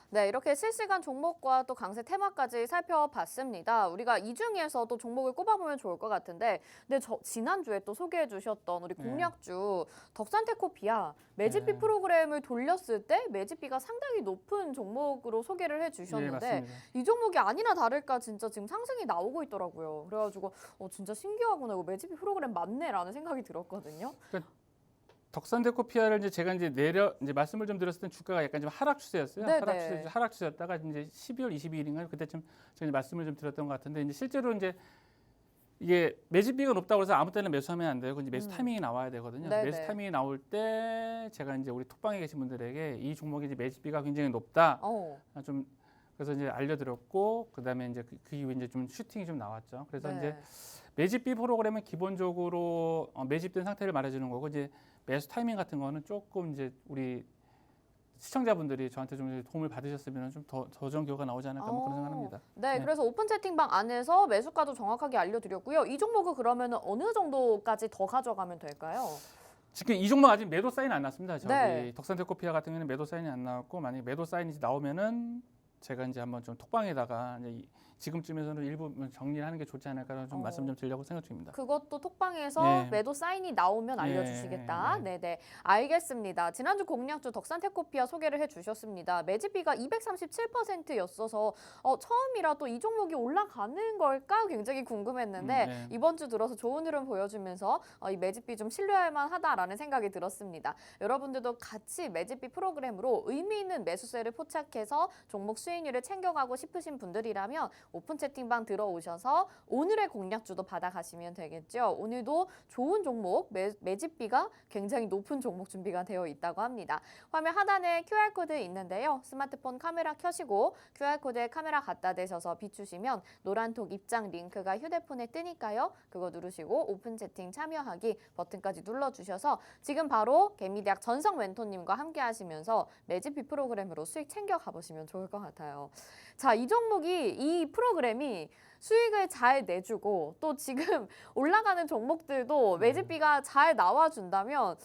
네, 이렇게 실시간 종목과 또 강세 테마까지 살펴봤습니다. 우리가 이 중에서도 종목을 꼽아보면 좋을 것 같은데, 근데 지난주에 또 소개해 주셨던 우리 공략주 덕산테코피아 매집비 프로그램을 돌렸을 때 매집비가 상당히 높은 종목으로 소개를 해 주셨는데 맞습니다. 이 종목이 아니나 다를까 진짜 지금 상승이 나오고 있더라고요. 그래가지고 진짜 신기하구나, 이거 매집비 프로그램 맞네라는 생각이 들었거든요. 덕산데코피아를 이제 제가 이제 말씀을 좀 드렸을 때 주가가 약간 좀 하락 추세였어요. 네네. 하락 추세였다가 이제 12월 22일인가 그때쯤 제가 이제 말씀을 좀 드렸던 것 같은데, 이제 실제로 이제 이게 매집비가 높다고 해서 아무 때나 매수하면 안 돼요. 이제 매수 타이밍이 나와야 되거든요. 네네. 매수 타이밍이 나올 때 제가 이제 우리 톡방에 계신 분들에게 이 종목이 이제 매집비가 굉장히 높다. 좀 그래서 이제 알려드렸고, 그다음에 이제 그 이후에 이제 좀 슈팅이 좀 나왔죠. 그래서 네. 이제 매집비 프로그램은 기본적으로 매집된 상태를 말해주는 거고, 이제 매수 타이밍 같은 거는 조금 이제 우리 시청자분들이 저한테 좀 도움을 받으셨으면 좀 더 좋은 결과가 나오지 않을까 뭐 그런 생각합니다. 네, 네. 그래서 오픈 채팅방 안에서 매수가도 정확하게 알려드렸고요. 이 종목은 그러면 어느 정도까지 더 가져가면 될까요? 지금 이 종목 아직 매도 사인이 안 났습니다. 저기 네. 덕산테코피아 같은 경우는 매도 사인이 안 나왔고, 만약에 매도 사인이 나오면은 제가 이제 한번 좀 톡방에다가 이제 지금쯤에서는 일부 정리를 하는 게 좋지 않을까 좀 말씀 좀 드리려고 생각 중입니다. 그것도 톡방에서 네. 매도 사인이 나오면 알려주시겠다. 네네, 알겠습니다. 지난주 공략주 덕산테코피아 소개를 해주셨습니다. 매집비가 237%였어서 처음이라도 이 종목이 올라가는 걸까 굉장히 궁금했는데 네. 이번 주 들어서 좋은 흐름 보여주면서 이 매집비 좀 신뢰할 만하다라는 생각이 들었습니다. 여러분들도 같이 매집비 프로그램으로 의미 있는 매수세를 포착해서 종목 수익률을 챙겨가고 싶으신 분들이라면 오픈 채팅방 들어오셔서 오늘의 공략주도 받아가시면 되겠죠. 오늘도 좋은 종목, 매집비가 굉장히 높은 종목 준비가 되어 있다고 합니다. 화면 하단에 QR코드 있는데요. 스마트폰 카메라 켜시고 QR코드에 카메라 갖다 대셔서 비추시면 노란톡 입장 링크가 휴대폰에 뜨니까요. 그거 누르시고 오픈 채팅 참여하기 버튼까지 눌러주셔서 지금 바로 개미대학 전성 멘토님과 함께 하시면서 매집비 프로그램으로 수익 챙겨 가보시면 좋을 것 같아요. 자, 이 종목이, 이 프로그램이 수익을 잘 내주고 또 지금 올라가는 종목들도 매집비가 잘 나와준다면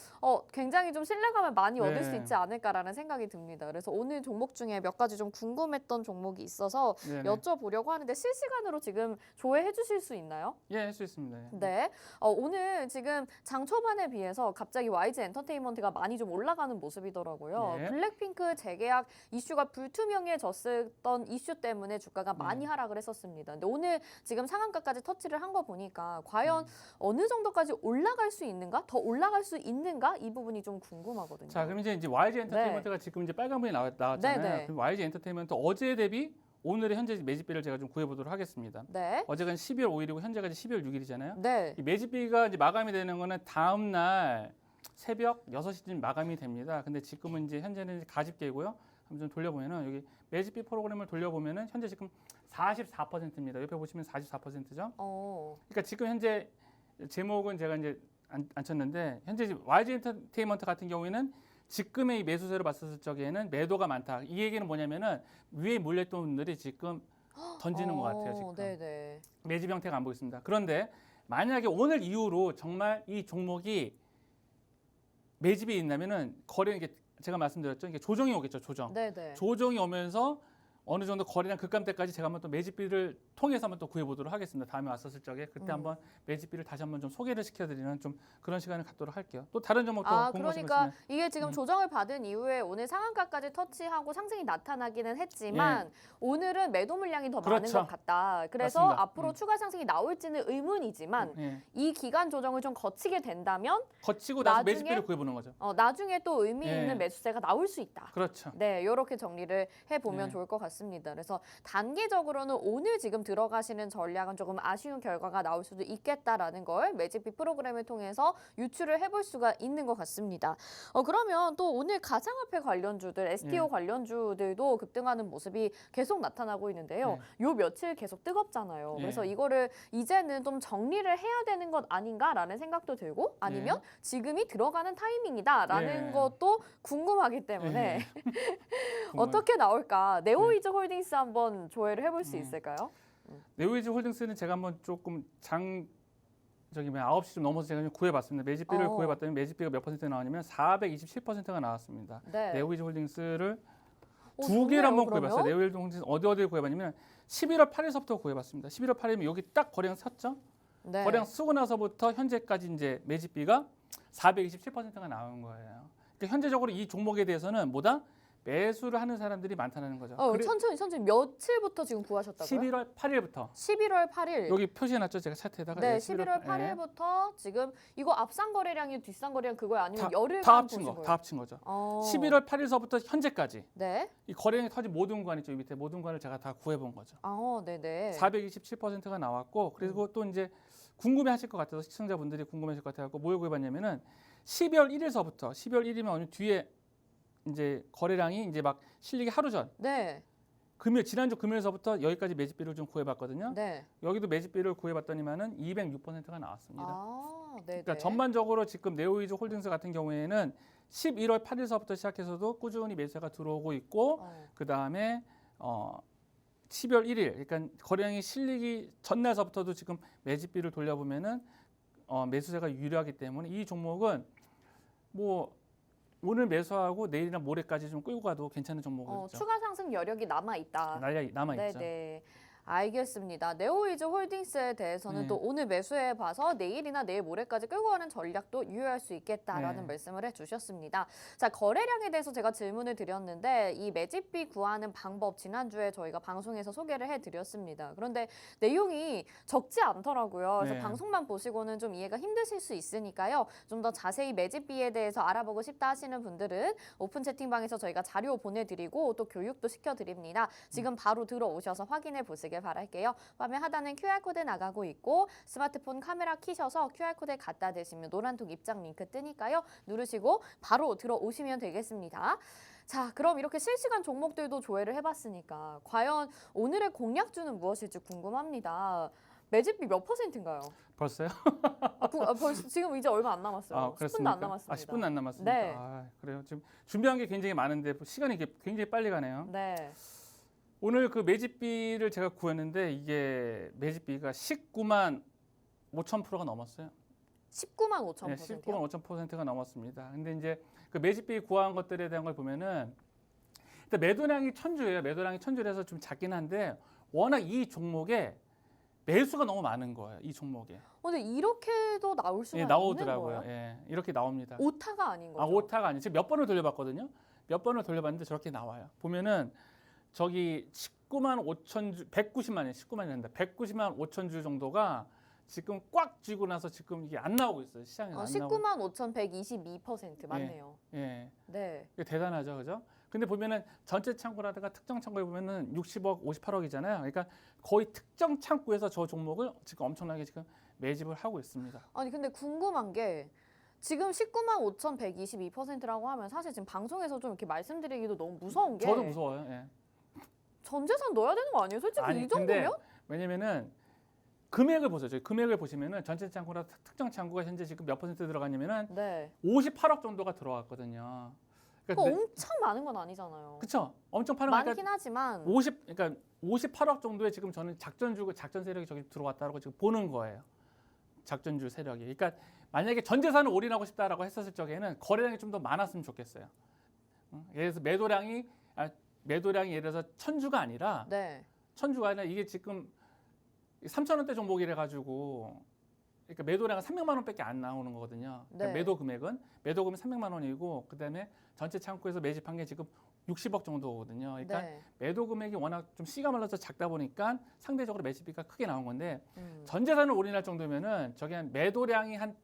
굉장히 좀 신뢰감을 많이 얻을 수 있지 않을까라는 생각이 듭니다. 그래서 오늘 종목 중에 몇 가지 좀 궁금했던 종목이 있어서 여쭤보려고 하는데 실시간으로 지금 조회해 주실 수 있나요? 예, 할 수 있습니다. 네. 오늘 지금 장 초반에 비해서 갑자기 YG 엔터테인먼트가 많이 좀 올라가는 모습이더라고요. 네. 블랙핑크 재계약 이슈가 불투명해졌었던 이슈 때문에 주가가 많이 하락을 했었습니다. 근데 오늘 지금 상한가까지 터치를 한 거 보니까 과연 어느 정도까지 올라갈 수 있는가? 더 올라갈 수 있는가? 이 부분이 좀 궁금하거든요. 자, 그럼 이제 YG 엔터테인먼트가 지금 이제 빨간불이 나왔잖아요. 네네. 그럼 YG 엔터테인먼트 어제 대비 오늘의 현재 매집비를 제가 좀 구해보도록 하겠습니다. 네. 어제가 12월 5일이고 현재가 12월 6일이잖아요. 네. 이 매집비가 이제 마감이 되는 거는 다음 날 새벽 6시쯤 마감이 됩니다. 근데 지금은 이제 현재는 가집기고요. 한번 좀 돌려보면은 여기 매집비 프로그램을 돌려보면은 현재 지금 44%입니다. 옆에 보시면 44%죠. 그러니까 지금 현재 제목은 제가 이제 안 쳤는데 현재 YG 엔터테인먼트 같은 경우에는 지금의 이 매수세로 봤을 적에는 매도가 많다. 이 얘기는 뭐냐면은 위에 몰렸던 분들이 지금 던지는 것 같아요. 지금 네네. 매집 형태가 안 보이습니다. 그런데 만약에 오늘 이후로 정말 이 종목이 매집이 있다면은 거래는 이게 제가 말씀드렸죠. 이게 조정이 오겠죠. 조정. 네네. 조정이 오면서 어느 정도 거래량 급감대까지 제가 한번 또 매집비를 통해서 한번 또 구해보도록 하겠습니다. 다음에 왔었을 적에 그때 한번 매집비를 다시 한번 좀 소개를 시켜드리는 좀 그런 시간을 갖도록 할게요. 또 다른 종목도 궁금하신 거 그러니까 있으면. 이게 지금 조정을 받은 이후에 오늘 상한가까지 터치하고 상승이 나타나기는 했지만 오늘은 매도 물량이 더 많은 그렇죠. 것 같다. 그래서 맞습니다. 앞으로 추가 상승이 나올지는 의문이지만 예. 이 기간 조정을 좀 거치게 된다면 거치고 나서 나중에- 매집비를 구해보는 거죠. 나중에 또 의미 예. 있는 매수세가 나올 수 있다. 그렇죠. 네, 이렇게 정리를 해보면 네. 좋을 것 같습니다. 그래서 단기적으로는 오늘 지금 들어가시는 전략은 조금 아쉬운 결과가 나올 수도 있겠다라는 걸 매집비 프로그램을 통해서 유추를 해볼 수가 있는 것 같습니다. 그러면 또 오늘 가상화폐 관련주들, STO 네. 관련주들도 급등하는 모습이 계속 나타나고 있는데요. 요 며칠 계속 뜨겁잖아요. 네. 그래서 이거를 이제는 좀 정리를 해야 되는 것 아닌가라는 생각도 들고 아니면 지금이 들어가는 타이밍이다라는 네. 것도 궁금하기 때문에 어떻게 나올까? 네. 네오이즈 홀딩스 한번 조회를 해볼 수 있을까요? 네오이즈 홀딩스는 제가 한번 조금 9시 좀 넘어서 제가 좀 구해봤습니다. 매집비를 구해봤더니 매집비가 몇 퍼센트 나오냐면 427%가 나왔습니다. 네. 네오이즈 홀딩스를 두 좋네요, 개를 한번 그러면. 구해봤어요. 네오이즈 홀딩스 어디에 구해봤냐면 11월 8일서부터 구해봤습니다. 11월 8일이면 여기 딱 거래량 섰죠. 네. 거래량 쓰고 나서부터 현재까지 이제 매집비가 427%가 나온 거예요. 그러니까 현재적으로 이 종목에 대해서는 뭐다? 매수를 하는 사람들이 많다는 거죠. 천천히 며칠부터 지금 구하셨다고요? 11월 8일부터 11월 8일. 여기 표시해놨죠, 제가 차트에다가. 네, 예, 11월 8일부터 지금 이거 앞산 거래량이 뒷산 거래량 그거야 아니면 열흘간 다 합친 보신 거, 거예요? 다 합친 거죠. 11월 11월 8일서부터 현재까지 네. 이 거래량이 터진 모든 구간 있죠, 이 밑에 모든 구간을 제가 다 구해본 거죠. 네네. 427%가 나왔고 그리고 또 이제 궁금해하실 것 같아서 시청자분들이 궁금해하실 것 같아서 뭘 구해봤냐면은 12월 1일서부터 12월 1일이면 어느 뒤에 이제 거래량이 이제 막 실리기 하루 전 네. 지난주 금요일서부터 여기까지 매집비를 좀 구해봤거든요. 네. 여기도 매집비를 구해봤더니만은 206%가 나왔습니다. 네. 그러니까 전반적으로 지금 네오이즈 홀딩스 같은 경우에는 11월 8일서부터 시작해서도 꾸준히 매수가 들어오고 있고 그 다음에 12월 1일, 그러니까 거래량이 실리기 전날서부터도 지금 매집비를 돌려보면은 매수세가 유리하기 때문에 이 종목은 뭐 오늘 매수하고 내일이나 모레까지 좀 끌고 가도 괜찮은 종목이죠. 추가 상승 여력이 남아 있다. 남아 있죠. 네네. 알겠습니다. 네오이즈 홀딩스에 대해서는 네. 또 오늘 매수해 봐서 내일이나 내일 모레까지 끌고 가는 전략도 유효할 수 있겠다라는 네. 말씀을 해주셨습니다. 자, 거래량에 대해서 제가 질문을 드렸는데 이 매집비 구하는 방법 지난주에 저희가 방송에서 소개를 해드렸습니다. 그런데 내용이 적지 않더라고요. 그래서 네. 방송만 보시고는 좀 이해가 힘드실 수 있으니까요. 좀 더 자세히 매집비에 대해서 알아보고 싶다 하시는 분들은 오픈 채팅방에서 저희가 자료 보내드리고 또 교육도 시켜드립니다. 지금 바로 들어오셔서 확인해 보시길 바랄게요. 화면 하단은 QR코드 나가고 있고 스마트폰 카메라 키셔서 QR코드에 갖다 대시면 노란톡 입장 링크 뜨니까요. 누르시고 바로 들어오시면 되겠습니다. 자, 그럼 이렇게 실시간 종목들도 조회를 해봤으니까 과연 오늘의 공략주는 무엇일지 궁금합니다. 매집비 몇 %인가요? 벌써요? 벌써 지금 이제 얼마 안 남았어요. 10분도 안 남았습니다. 10분 안 남았습니다. 네. 그래요. 지금 준비한 게 굉장히 많은데 시간이 굉장히 빨리 가네요. 네. 오늘 그 매집비를 제가 구했는데 이게 매집비가 19만 5천%가 넘었어요. 19만 5천 네, %요? 19만 5천%가 넘었습니다. 근데 이제 그 매집비 구한 것들에 대한 걸 보면은 일단 매도량이 천주예요. 매도량이 천주라서 좀 작긴 한데 워낙 이 종목에 매수가 너무 많은 거예요. 이 종목에. 근데 이렇게도 나올 수가 예, 있는 나오더라고요. 거예요? 예, 이렇게 나옵니다. 오타가 아닌 거죠? 오타가 아니에요. 지금 몇 번을 돌려봤거든요. 몇 번을 돌려봤는데 저렇게 나와요. 보면은 저기 19만 5천 주, 190만이에요. 19만이 된다. 190만 5천 주 정도가 지금 꽉 쥐고 나서 지금 이게 안 나오고 있어요. 시장에서 안 나오고. 19만 5,122% 맞네요. 예, 네. 이게 대단하죠, 그죠? 근데 보면은 전체 창구라든가 특정 창구에 보면은 60억, 58억이잖아요. 그러니까 거의 특정 창구에서 저 종목을 지금 엄청나게 지금 매집을 하고 있습니다. 아니 근데 궁금한 게 지금 19만 5,122%라고 하면 사실 지금 방송에서 좀 이렇게 말씀드리기도 너무 무서운 게 저도 무서워요. 예. 전 재산 넣어야 되는 거 아니에요? 솔직히 아니, 이 정도면? 왜냐면은 금액을 보세요. 저희 금액을 보시면은 전체 창구나 특정 창구가 현재 지금 몇 퍼센트 들어갔냐면은 네. 58억 정도가 들어갔거든요. 그거 엄청 많은 건 아니잖아요. 그렇죠. 엄청 파는 많긴 거니까 하지만 58억 정도에 지금 저는 작전 세력이 저기 들어왔다고 지금 보는 거예요. 작전주 세력이. 그러니까 만약에 전 재산을 올인하고 싶다라고 했었을 적에는 거래량이 좀 더 많았으면 좋겠어요. 예를 들어서 매도량이 예를 들어서 1,000주가 아니라 네. 1,000주가 아니라 이게 지금 3,000원대 종목이래 가지고 그러니까 매도량은 300만 원밖에 안 나오는 거거든요. 그러니까 네. 매도 금액은 300만 원이고 그다음에 전체 창구에서 매집한 게 지금 60억 정도거든요. 그러니까 네. 매도 금액이 워낙 좀 씨가 말라서 작다 보니까 상대적으로 매집비가 크게 나온 건데 음. 전 재산을 올인할 정도면은 저기 한 매도량이 한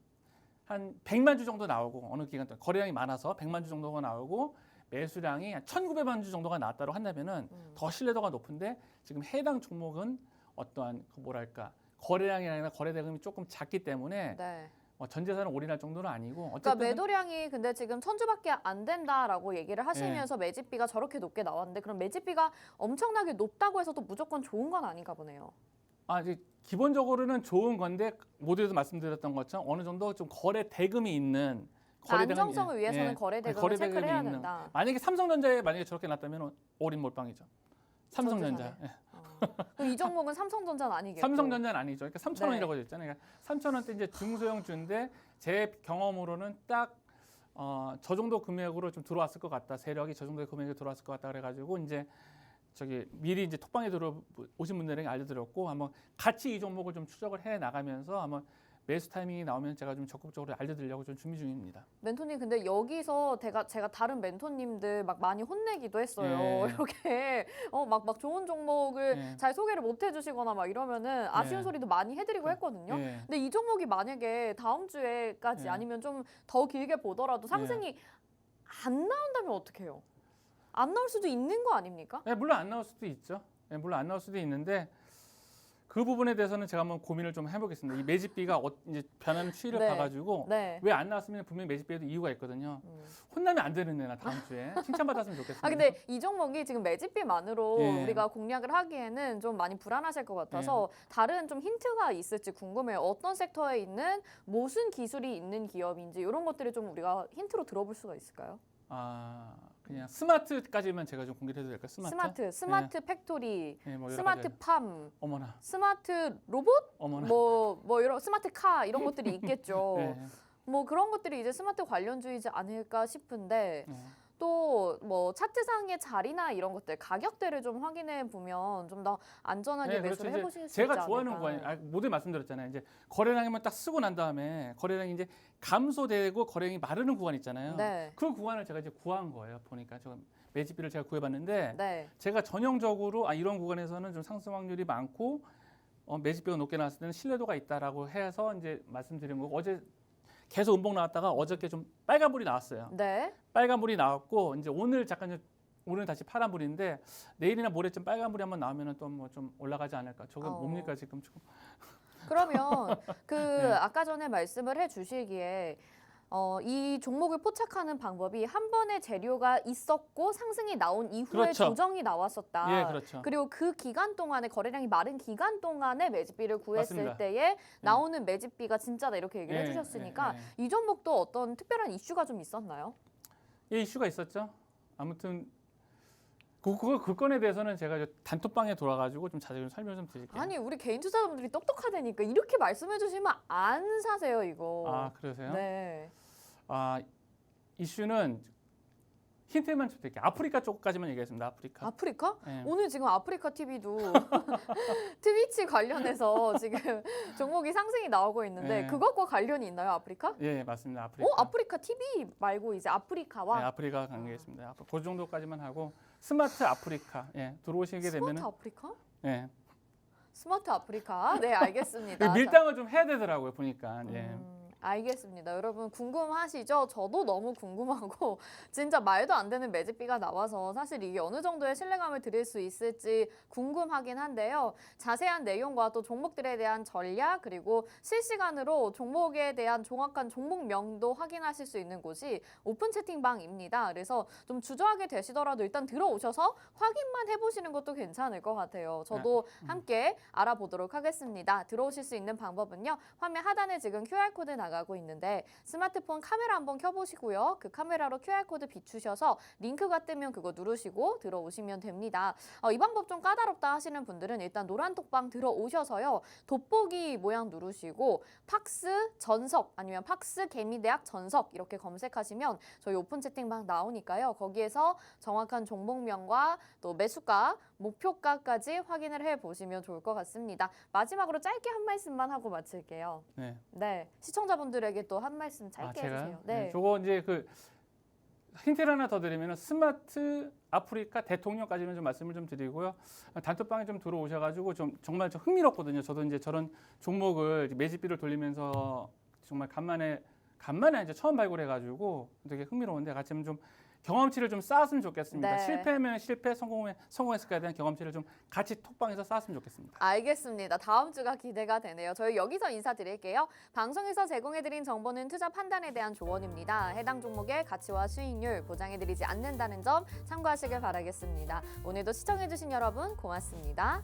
100만 주 정도 나오고 어느 기간 동안 거래량이 많아서 100만 주 정도가 나오고 매수량이 한 1,900만 주 정도가 나왔다고 한다면은 더 신뢰도가 높은데 지금 해당 종목은 어떠한 그 뭐랄까 거래량이나 거래 대금이 조금 작기 때문에 네. 전 재산을 올인할 정도는 아니고 그러니까 어쨌든 매도량이 근데 지금 1,000주밖에 안 된다라고 얘기를 하시면서 매집비가 저렇게 높게 나왔는데 그럼 매집비가 엄청나게 높다고 해서 또 무조건 좋은 건 아닌가 보네요. 이제 기본적으로는 좋은 건데 모두에도 말씀드렸던 것처럼 어느 정도 좀 거래 대금이 있는 거래 대금이- 안정성을 위해서는 거래 대금을 거래 체크를 대금이 해야 있는- 된다. 만약에 삼성전자에 만약에 저렇게 났다면 올인 몰빵이죠. 삼성전자. 전 그럼 이 종목은 삼성전자는 아니겠고. 삼성전자는 아니죠. 그러니까 3,000원이라고 네. 되어 있잖아요. 그러니까 3,000원대 이제 중소형 주인데 제 경험으로는 딱 저 정도 금액으로 좀 들어왔을 것 같다. 세력이 저 정도의 금액이 들어왔을 것 같다 그래가지고 이제 저기 미리 이제 톡방에 들어오신 분들에게 알려드렸고 한번 같이 이 종목을 좀 추적을 해 나가면서 한번 매수 타이밍이 나오면 제가 좀 적극적으로 알려드리려고 좀 준비 중입니다. 멘토님 근데 여기서 제가 다른 멘토님들 막 많이 혼내기도 했어요. 예. 이렇게 막 좋은 종목을 예. 잘 소개를 못 해주시거나 막 이러면은 아쉬운 예. 소리도 많이 해드리고 했거든요. 예. 근데 이 종목이 만약에 다음 주에까지 예. 아니면 좀 더 길게 보더라도 상승이 안 나온다면 어떡해요? 안 나올 수도 있는 거 아닙니까? 물론 안 나올 수도 있죠. 물론 안 나올 수도 있는데 그 부분에 대해서는 제가 한번 고민을 좀 해보겠습니다. 이 매집비가 이제 변하는 추이를 네. 봐가지고 네. 왜 안 나왔으면 분명히 매집비에도 이유가 있거든요. 혼나면 안 되는데 나 다음 주에 칭찬받았으면 좋겠습니다. 아 근데 이 종목이 지금 매집비만으로 예. 우리가 공략을 하기에는 좀 많이 불안하실 것 같아서 다른 좀 힌트가 있을지 궁금해요. 어떤 섹터에 있는 무슨 기술이 있는 기업인지 이런 것들을 좀 우리가 힌트로 들어볼 수가 있을까요? 그냥 스마트까지만 제가 좀 공개를 해도 될까요? 스마트 팩토리, 뭐 여러 스마트 가지. 팜, 어머나 스마트 로봇, 어머나. 뭐 이런 스마트 카 이런 것들이 있겠죠. 예, 뭐 그런 것들이 이제 스마트 관련주이지 않을까 싶은데 예. 또 뭐 차트상의 자리나 이런 것들 가격대를 좀 확인해 보면 좀 더 안전하게 매수를 그렇죠. 해보실 수 있지 제가 않을까. 좋아하는 구간, 모두 말씀드렸잖아요. 이제 거래량이만 딱 쓰고 난 다음에 거래량이 이제 감소되고 거래량이 마르는 구간 있잖아요. 네. 그 구간을 제가 이제 구한 거예요. 보니까 저 매집비를 제가 구해봤는데 네. 제가 전형적으로 이런 구간에서는 좀 상승 확률이 많고 매집비가 높게 나왔을 때는 신뢰도가 있다라고 해서 이제 말씀드린 거고 어제 계속 음봉 나왔다가 어저께 좀 빨간불이 나왔어요. 네. 빨간불이 나왔고 이제 오늘 오늘 다시 파란불인데 내일이나 모레쯤 빨간불이 한번 나오면은 또 뭐 좀 올라가지 않을까. 저거 뭡니까 지금 조금. 그러면 네. 아까 전에 말씀을 해주시기에 이 종목을 포착하는 방법이 한 번의 재료가 있었고 상승이 나온 이후에 그렇죠. 조정이 나왔었다. 예, 그렇죠. 그리고 그 기간 동안에 거래량이 마른 기간 동안에 매집비를 구했을 맞습니다. 때에 나오는 매집비가 진짜다 이렇게 얘기를 예, 해주셨으니까 예, 이 종목도 어떤 특별한 이슈가 좀 있었나요? 예, 이슈가 있었죠. 아무튼 그 건에 대해서는 제가 단톡방에 돌아가지고 좀 자세히 좀 설명 좀 드릴게요. 아니 우리 개인 투자자분들이 똑똑하다니까 이렇게 말씀해 주시면 안 사세요 이거. 그러세요? 네. 이슈는 힌트만 좀 드릴게요. 아프리카 쪽까지만 얘기했습니다. 아프리카? 예. 오늘 지금 아프리카 TV도 트위치 관련해서 지금 종목이 상승이 나오고 있는데 예. 그것과 관련이 있나요, 아프리카? 예, 맞습니다. 아프리카. 아프리카 TV 말고 이제 아프리카와 네, 아프리카 관계있습니다. 그 정도까지만 하고 스마트 아프리카 들어오시게 되면 스마트 아프리카? 예. 스마트 아프리카. 네, 알겠습니다. 밀당을 좀 해야 되더라고요 보니까. 예. 알겠습니다. 여러분 궁금하시죠? 저도 너무 궁금하고 진짜 말도 안 되는 매집비가 나와서 사실 이게 어느 정도의 신뢰감을 드릴 수 있을지 궁금하긴 한데요. 자세한 내용과 또 종목들에 대한 전략 그리고 실시간으로 종목에 대한 정확한 종목명도 확인하실 수 있는 곳이 오픈 채팅방입니다. 그래서 좀 주저하게 되시더라도 일단 들어오셔서 확인만 해보시는 것도 괜찮을 것 같아요. 저도 함께 알아보도록 하겠습니다. 들어오실 수 있는 방법은요. 화면 하단에 지금 QR코드 나가고 있는데 스마트폰 카메라 한번 켜보시고요. 그 카메라로 QR코드 비추셔서 링크가 뜨면 그거 누르시고 들어오시면 됩니다. 이 방법 좀 까다롭다 하시는 분들은 일단 노란 톡방 들어오셔서요. 돋보기 모양 누르시고 팍스 전석 아니면 팍스 개미대학 전석 이렇게 검색하시면 저희 오픈 채팅방 나오니까요. 거기에서 정확한 종목명과 또 매수가 목표가까지 확인을 해보시면 좋을 것 같습니다. 마지막으로 짧게 한 말씀만 하고 마칠게요. 네. 네, 시청자분들에게 또 한 말씀 짧게 해주세요. 네. 저거 이제 그 힌트를 하나 더 드리면 스마트 아프리카 대통령까지는 좀 말씀을 좀 드리고요. 단톡방에 좀 들어오셔가지고 좀 정말 좀 흥미롭거든요. 저도 이제 저런 종목을 매집비를 돌리면서 정말 간만에 이제 처음 발굴해가지고 되게 흥미로운데 같이 좀 경험치를 좀 쌓았으면 좋겠습니다. 네. 실패하면 실패, 성공했을까에 대한 경험치를 좀 같이 톡방에서 쌓았으면 좋겠습니다. 알겠습니다. 다음 주가 기대가 되네요. 저희 여기서 인사드릴게요. 방송에서 제공해드린 정보는 투자 판단에 대한 조언입니다. 해당 종목의 가치와 수익률 보장해드리지 않는다는 점 참고하시길 바라겠습니다. 오늘도 시청해주신 여러분 고맙습니다.